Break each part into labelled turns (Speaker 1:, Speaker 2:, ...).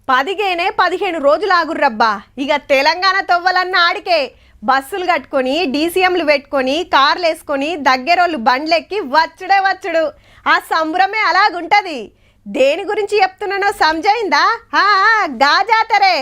Speaker 1: 15 రోజులు ఆగుర్రబ్బా. ఇక తెలంగాణ తవ్వలన్న ఆడికే బస్సులు కట్టుకొని డీసీఎంలు పెట్టుకొని కార్లు వేసుకొని దగ్గరోళ్ళు బండ్లెక్కి వచ్చుడు. ఆ సంబరమే అలాగుంటది. దేని గురించి చెప్తున్నానో సమజైందా? గా జాతరే.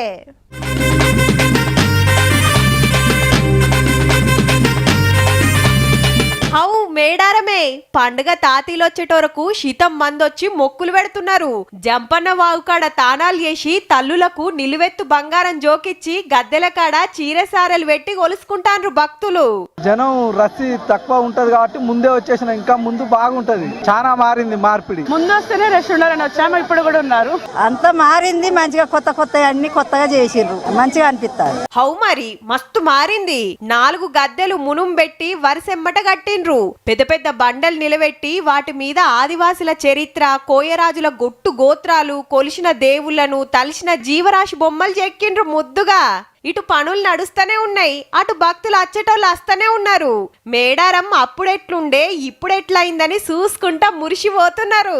Speaker 1: అవు మేడారమే పండుగ తాతీలొచ్చేటోరకు శీతం మందొచ్చి మొక్కులు పెడుతున్నారు. జంపన్న వాగుకాడ తానాలు చేసి తల్లులకు నిలువెత్తు బంగారం జోకిచ్చి గద్దెల కాడ చీరసారెలు పెట్టి కొలుసుకుంటారు భక్తులు.
Speaker 2: జనం రద్దీ తక్కువ ఉంటది కాబట్టి ముందే వచ్చేసిన ఇంకా ముందు బాగుంటది. చాలా మారింది మార్పిడి.
Speaker 3: ముందు వస్తేనే రష్ ఉండాలని వచ్చాము, ఇప్పుడు కూడా ఉన్నారు.
Speaker 4: అంత మారింది మంచిగా, కొత్త అన్ని కొత్తగా చేసిర్రు, మంచిగా అనిపిస్తారు.
Speaker 1: హౌ మరి మస్తు మారింది. 4 గద్దెలు మునుం పెట్టి వరుసెమ్మట కట్టిండ్రు. పెద్ద పెద్ద బండలు నిలబెట్టి వాటి మీద ఆదివాసుల చరిత్ర, కోయరాజుల గొట్టు గోత్రాలు, కొలిసిన దేవుళ్లను, తలిసిన జీవరాశి బొమ్మలు చెక్కిండ్రు ముద్దుగా. ఇటు పనులు నడుస్తూనే ఉన్నాయి, అటు భక్తులు అచ్చేటోళ్ళు వస్తూనే ఉన్నారు. మేడారం అప్పుడెట్లుండే ఇప్పుడెట్లయిందని చూసుకుంటా మురిసిపోతున్నారు.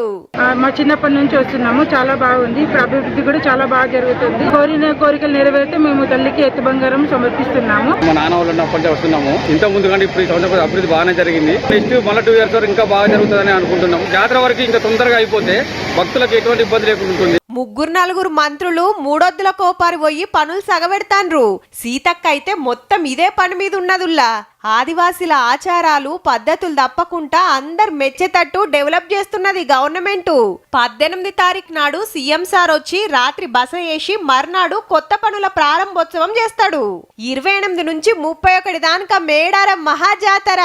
Speaker 3: మా చిన్నప్పటి నుంచి వస్తున్నాము, చాలా బాగుంది. ఇప్పుడు అభివృద్ధి కూడా చాలా బాగా జరుగుతుంది. కోరిన కోరికలు నెరవేరితే మేము తల్లికి ఎత్తు బంగారం సమర్పిస్తున్నాము.
Speaker 5: మా నాన్న వాళ్ళు ఉన్నప్పటి వస్తున్నాము. ఇంత ముందు కంటే ఇప్పుడు అభివృద్ధి బాగానే జరిగింది. నెక్స్ట్ మళ్ళీ 2 years వరకు ఇంకా బాగా జరుగుతుందని అనుకుంటున్నాము. జాతర వరకు ఇంకా తొందరగా అయిపోతే భక్తులకు ఎటువంటి ఇబ్బంది లేకుండా ఉంటుంది.
Speaker 1: 3-4 మంత్రులు మూడొద్దుల కోపారి పోయి పనులు సగబెడతాన్రు. సీతక్క అయితే మొత్తం ఇదే పని మీద ఉన్నదుల్లా. ఆదివాసీల ఆచారాలు పద్ధతులు తప్పకుండా అందరు మెచ్చేటట్టు డెవలప్ చేస్తున్నది గవర్నమెంట్. 18 తారీఖు నాడు సీఎం సార్ వచ్చి రాత్రి బస వేసి మర్నాడు కొత్త పనుల ప్రారంభోత్సవం చేస్తాడు. 28 నుంచి 31 దాకా మేడారం మహాజాతర.